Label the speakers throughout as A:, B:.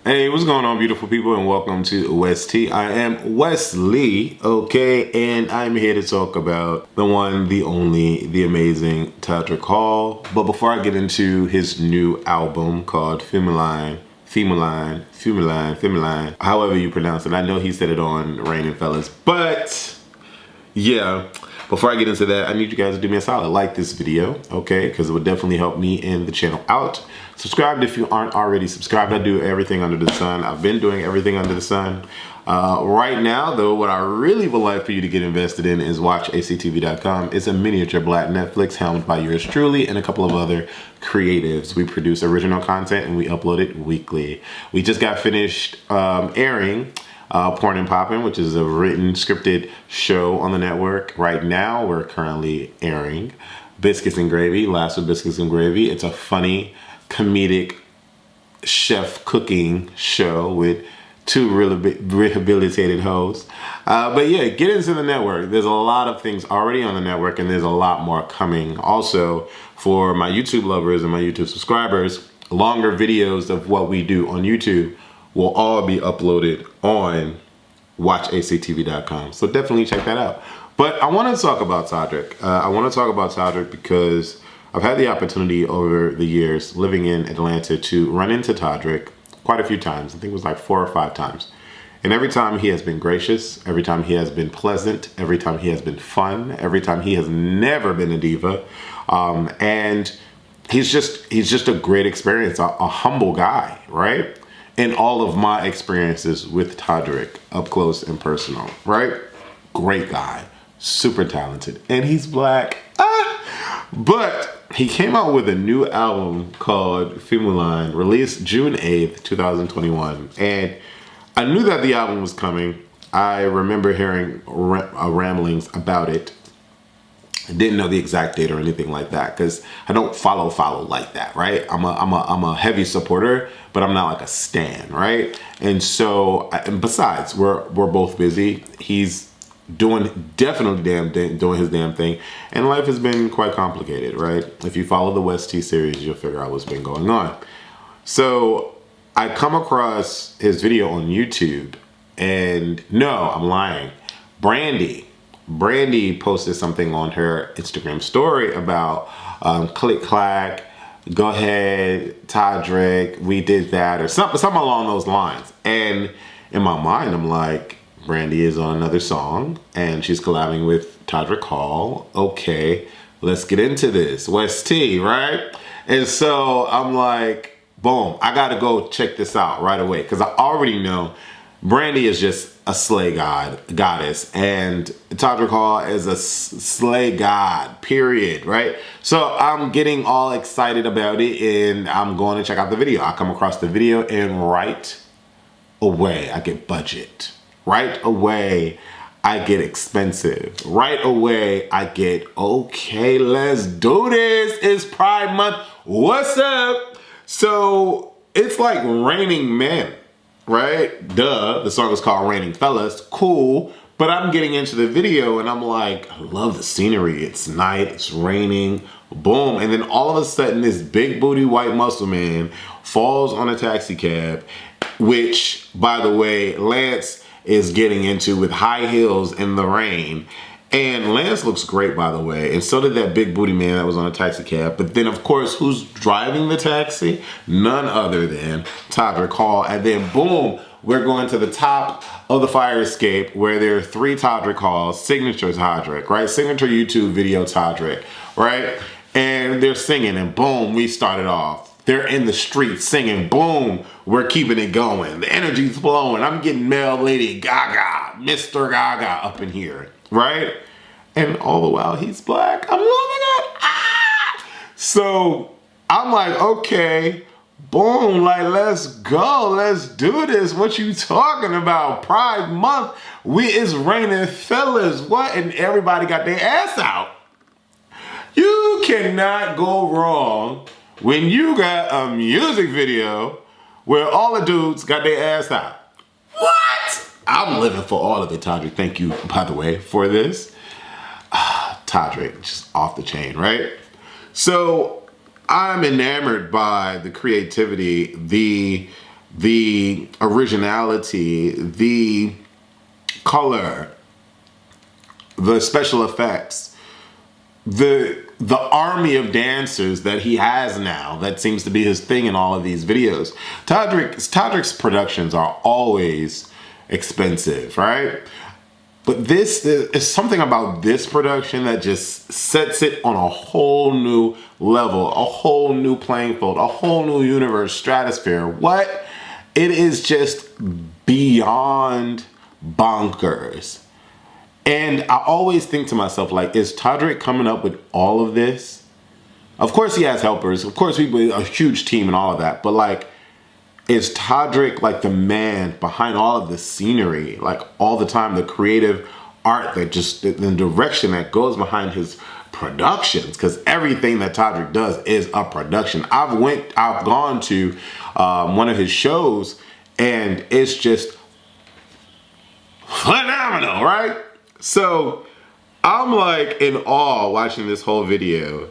A: Hey, what's going on, beautiful people, and welcome to West T. I am Wesley, okay, and I'm here to talk about the one, the only, the amazing Todrick Hall. But before I get into his new album called Femuline, however you pronounce it, I know he said it on Rain and Fellas, but yeah. Before I get into that, I need you guys to do me a solid. Like this video, okay? Because it would definitely help me and the channel out. Subscribe if you aren't already subscribed. I do everything under the sun. I've been doing everything under the sun. Right now, though, what I really would like for you to get invested in is watchactv.com. It's a miniature black Netflix helmed by yours truly and a couple of other creatives. We produce original content and we upload it weekly. We just got finished airing Porn and Poppin', which is a written, scripted show on the network. Right now, we're currently airing Biscuits and Gravy, Last with Biscuits and Gravy. It's a funny, comedic chef cooking show with two really rehabilitated hosts. But yeah, get into the network. There's a lot of things already on the network, and there's a lot more coming. Also, for my YouTube lovers and my YouTube subscribers, longer videos of what we do on YouTube will all be uploaded on watchactv.com. So definitely check that out. But I want to talk about Todrick. I want to talk about Todrick because I've had the opportunity over the years living in Atlanta to run into Todrick quite a few times. I think it was like 4 or 5 times. And every time he has been gracious, every time he has been pleasant, every time he has been fun, every time he has never been a diva. And he's just a great experience, a humble guy, right? In all of my experiences with Todrick, up close and personal, right? Great guy, super talented, and he's black. But he came out with a new album called Femuline, released June 8th, 2021. And I knew that the album was coming. I remember hearing ramblings about it. I didn't know the exact date or anything like that because I don't follow like that, right? I'm a heavy supporter, but I'm not like a stan, right? And so, and besides, we're both busy. He's doing his damn thing, and life has been quite complicated, right? If you follow the West T series, you'll figure out what's been going on. So I come across his video on YouTube, and no, I'm lying. Brandy posted something on her Instagram story about click clack, go ahead, Todrick, we did that, or something along those lines. And in my mind, I'm like, Brandy is on another song and she's collabing with Todrick Hall. Okay, let's get into this. West T, right? And so I'm like, boom, I gotta go check this out right away because I already know Brandy is just a slay goddess, and Todrick Hall is a slay god, period, right? So I'm getting all excited about it, and I'm going to check out the video. I come across the video, and right away, I get budget. Right away, I get expensive. Right away, I get, okay, let's do this. It's Pride Month. What's up? So it's like raining men. Right? Duh. The song is called Raining Fellas. Cool. But I'm getting into the video and I'm like, I love the scenery. It's night. It's raining. Boom. And then all of a sudden, this big booty white muscle man falls on a taxi cab, which, by the way, Lance is getting into with high heels in the rain. And Lance looks great, by the way, and so did that big booty man that was on a taxi cab. But then, of course, who's driving the taxi? None other than Todrick Hall. And then, boom, we're going to the top of the fire escape where there are 3 Todrick Halls, signature Todrick, right? Signature YouTube video Todrick, right? And they're singing, and boom, we started off. They're in the streets singing, boom, we're keeping it going. The energy's flowing. I'm getting male Lady Gaga, Mr. Gaga up in here. Right? And all the while he's black. I'm loving it. So I'm like, okay, boom, like let's go. Let's do this. What you talking about? Pride Month. It's raining fellas. What? And everybody got their ass out. You cannot go wrong when you got a music video where all the dudes got their ass out. What? I'm living for all of it, Todrick. Thank you, by the way, for this. Todrick, just off the chain, right? So I'm enamored by the creativity, the the originality, the color, the special effects, the army of dancers that he has now, that seems to be his thing in all of these videos. Todrick's productions are always expensive, right? But this is something about this production that just sets it on a whole new level, a whole new playing field, a whole new universe, stratosphere. What? It is just beyond bonkers. And I always think to myself, like, is Todrick coming up with all of this? Of course he has helpers. Of course people, a huge team and all of that. But like, is Todrick like the man behind all of the scenery? Like all the time, the creative art that just, the direction that goes behind his productions. Because everything that Todrick does is a production. I've gone to one of his shows and it's just phenomenal, right? So I'm like in awe watching this whole video,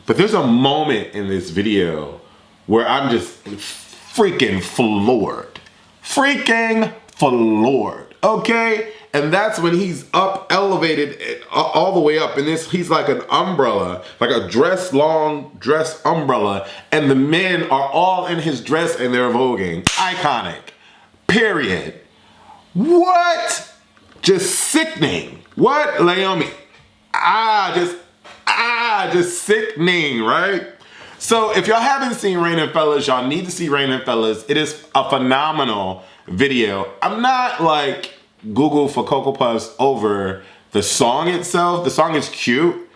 A: but there's a moment in this video where I'm just freaking floored, okay? And that's when he's up, elevated all the way up, and he's like an umbrella, like a long dress umbrella, and the men are all in his dress and they're voguing. Iconic, period. What? Just sickening. What, Laomi? Just sickening, right? So if y'all haven't seen Rainin' Fellas, y'all need to see Rainin' Fellas. It is a phenomenal video. I'm not like Google for Cocoa Puffs over the song itself. The song is cute,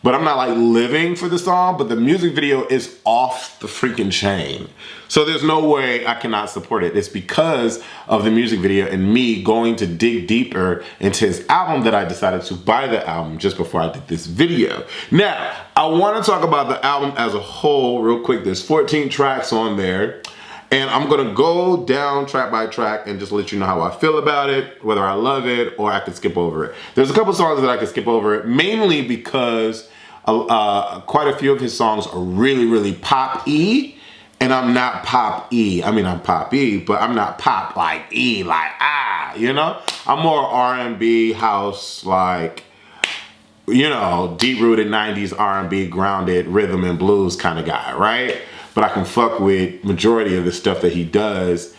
A: but I'm not like living for the song, but the music video is off the freaking chain. So there's no way I cannot support it. It's because of the music video and me going to dig deeper into his album that I decided to buy the album just before I did this video. Now, I want to talk about the album as a whole real quick. There's 14 tracks on there. And I'm gonna go down track by track and just let you know how I feel about it, whether I love it or I could skip over it. There's a couple songs that I could skip over it, mainly because quite a few of his songs are really, really pop-y, and I'm not pop-y. I mean, I'm pop-y, but I'm not pop like E, like you know? I'm more R&B, house, like, you know, deep-rooted 90s R&B, grounded rhythm and blues kind of guy, right? But I can fuck with majority of the stuff that he does.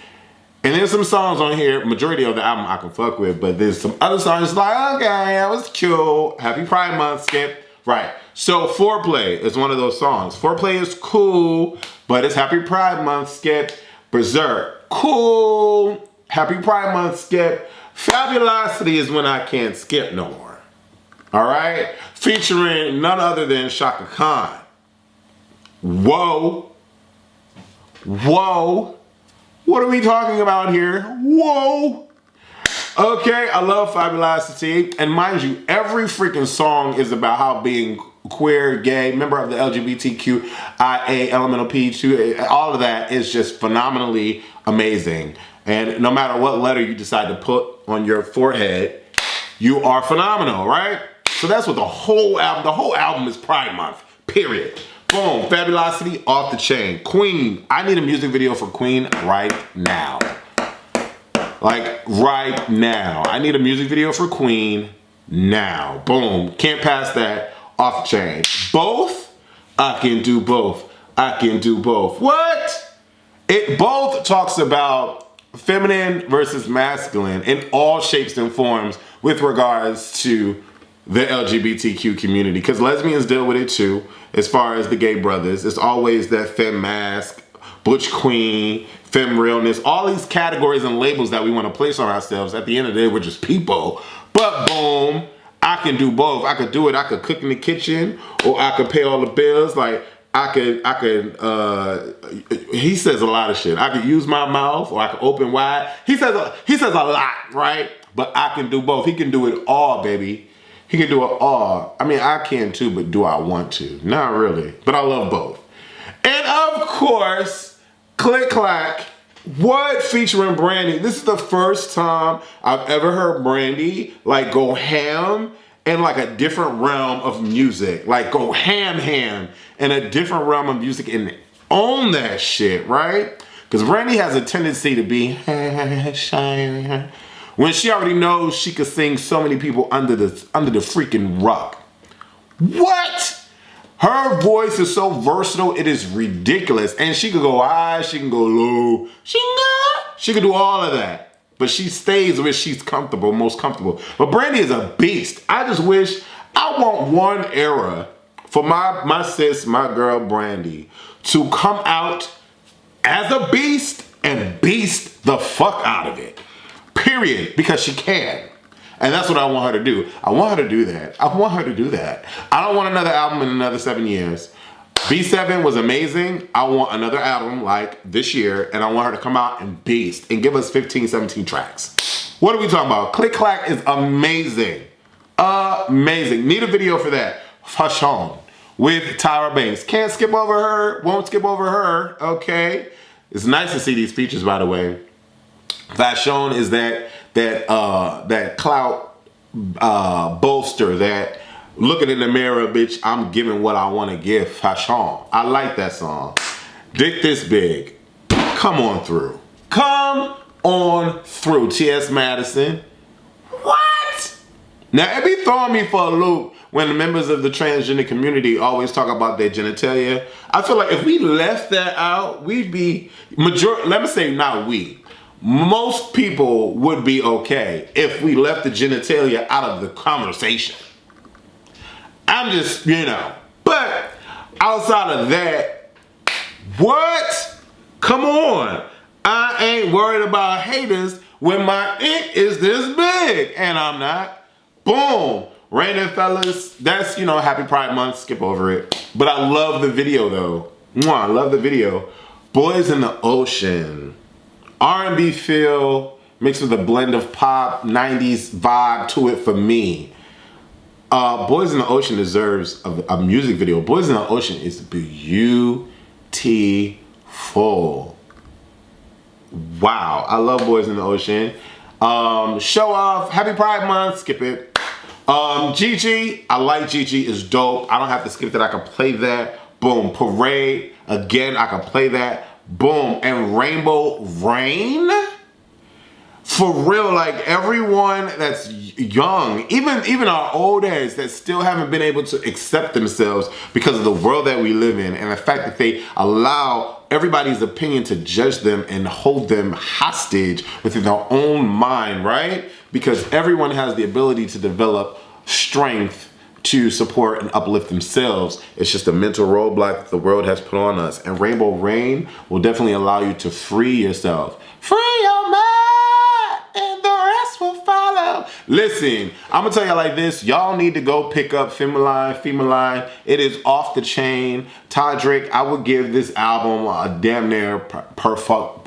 A: And there's some songs on here, majority of the album I can fuck with, but there's some other songs like, okay, that was cute. Happy Pride Month, skip. Right. So Foreplay is one of those songs. Foreplay is cool, but it's Happy Pride Month, skip. Berserk, cool. Happy Pride Month, skip. Fabulosity is when I can't skip no more. All right? Featuring none other than Shaka Khan. Whoa. Whoa. What are we talking about here? Whoa. Okay, I love Fabulosity. And mind you, every freaking song is about how being queer, gay, member of the LGBTQIA, elemental P2, all of that is just phenomenally amazing. And no matter what letter you decide to put on your forehead, you are phenomenal, right? So that's what the whole album is Pride Month, period. Boom, Fabulosity off the chain. Queen, I need a music video for Queen right now. Like, right now. I need a music video for Queen now. Boom, can't pass that, off the chain. Both? I can do both. I can do both. What? It both talks about feminine versus masculine in all shapes and forms with regards to the LGBTQ community, because lesbians deal with it too. As far as the gay brothers, it's always that femme mask, butch queen, femme realness, all these categories and labels that we want to place on ourselves. At the end of the day, we're just people. But boom, I can do both. I could do it. I could cook in the kitchen, or I could pay all the bills. Like he says a lot of shit. I could use my mouth, or I could open wide. He says a lot, right? But I can do both. He can do it all, baby. He can do it all. I mean, I can too, but do I want to? Not really, but I love both. And of course, Click Clack, what, featuring Brandy. This is the first time I've ever heard Brandy like go ham in like a different realm of music. Like go ham in a different realm of music and own that shit, right? Because Brandy has a tendency to be shy when she already knows she could sing so many people under the freaking rug. What? Her voice is so versatile, it is ridiculous. And she could go high, she can go low, she can do all of that. But she stays where she's comfortable, most comfortable. But Brandy is a beast. I just wish, I want one era for my sis, my girl Brandy, to come out as a beast and beast the fuck out of it. Period. Because she can. And that's what I want her to do. I want her to do that. I want her to do that. I don't want another album in another 7 years. B7 was amazing. I want another album like this year, and I want her to come out and beast and give us 15, 17 tracks. What are we talking about? Click Clack is amazing. Amazing. Need a video for that. Fashion with Tyra Banks. Can't skip over her. Won't skip over her. Okay. It's nice to see these features, by the way. Fashion is that clout bolster, that looking in the mirror, bitch, I'm giving what I want to give. Fashion. I like that song. Dick This Big. Come on through. Come on through. T.S. Madison. What? Now, it be throwing me for a loop when the members of the transgender community always talk about their genitalia. I feel like if we left that out, we'd be, let me say not we, most people would be okay if we left the genitalia out of the conversation. I'm just, but outside of that, what? Come on. I ain't worried about haters when my ink is this big, and I'm not. Boom. Raining Fellas, that's, Happy Pride Month, skip over it. But I love the video though. Mwah, I love the video. Boys in the Ocean. R&B feel mixed with a blend of pop, 90s vibe to it for me. Boys in the Ocean deserves a music video. Boys in the Ocean is beautiful. Wow, I love Boys in the Ocean. Show Off, Happy Pride Month, skip it. Gigi, I like Gigi, is dope. I don't have to skip that, I can play that. Boom, Parade, again, I can play that. Boom, and Rainbow Rain? For real, like everyone that's young, even our old heads that still haven't been able to accept themselves because of the world that we live in and the fact that they allow everybody's opinion to judge them and hold them hostage within their own mind, right? Because everyone has the ability to develop strength to support and uplift themselves. It's just a mental roadblock that the world has put on us. And Rainbow Rain will definitely allow you to free yourself. Free your mind and the rest will follow. Listen, I'm gonna tell y'all like this. Y'all need to go pick up Femuline. It is off the chain. Todrick, I would give this album a damn near perfection.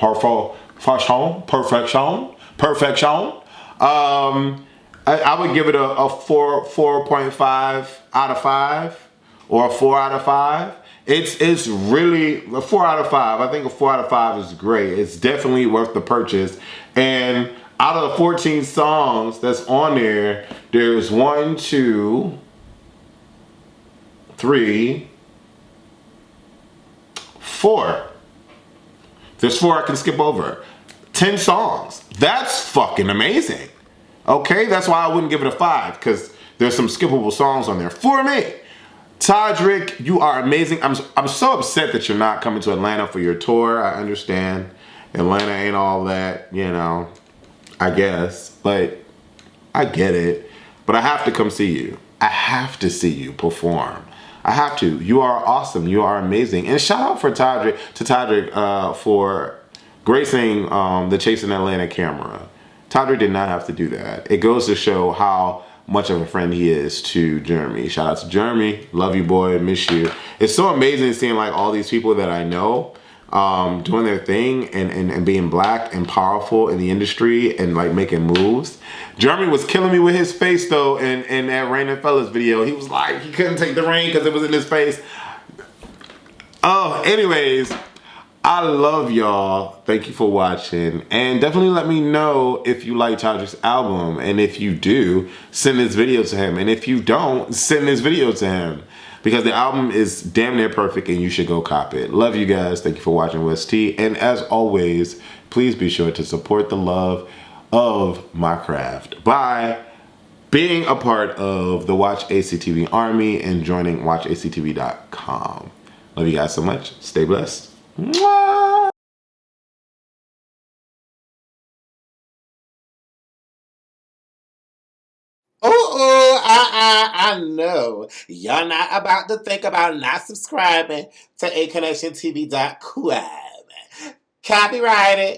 A: I would give it a 4.5 out of 5 or a 4 out of 5. It's really a 4 out of 5. I think a 4 out of 5 is great. It's definitely worth the purchase. And out of the 14 songs that's on there, there's 1, 2, 3, 4. There's 4 I can skip over. 10 songs. That's fucking amazing. Okay, that's why I wouldn't give it a 5, because there's some skippable songs on there for me. Todrick, you are amazing. I'm so upset that you're not coming to Atlanta for your tour. I understand Atlanta ain't all that, I guess, but I get it. But I have to come see you. I have to see you perform. I have to. You are awesome. You are amazing. And shout out to Todrick for gracing the Chasing Atlanta camera. Todrick did not have to do that. It goes to show how much of a friend he is to Jeremy. Shout out to Jeremy. Love you, boy. Miss you. It's so amazing seeing like all these people that I know doing their thing and being black and powerful in the industry and like making moves. Jeremy was killing me with his face though in that Rain and Fellas video. He was like, he couldn't take the rain because it was in his face. Oh, anyways. I love y'all. Thank you for watching. And definitely let me know if you like Todrick's album. And if you do, send this video to him. And if you don't, send this video to him. because the album is damn near perfect and you should go cop it. Love you guys. Thank you for watching West T. And as always, please be sure to support the love of my craft by being a part of the Watch ACTV Army and joining watchactv.com. Love you guys so much. Stay blessed. Mwah! I know. Y'all not about to think about not subscribing to aconnectiontv.com. Copyrighted.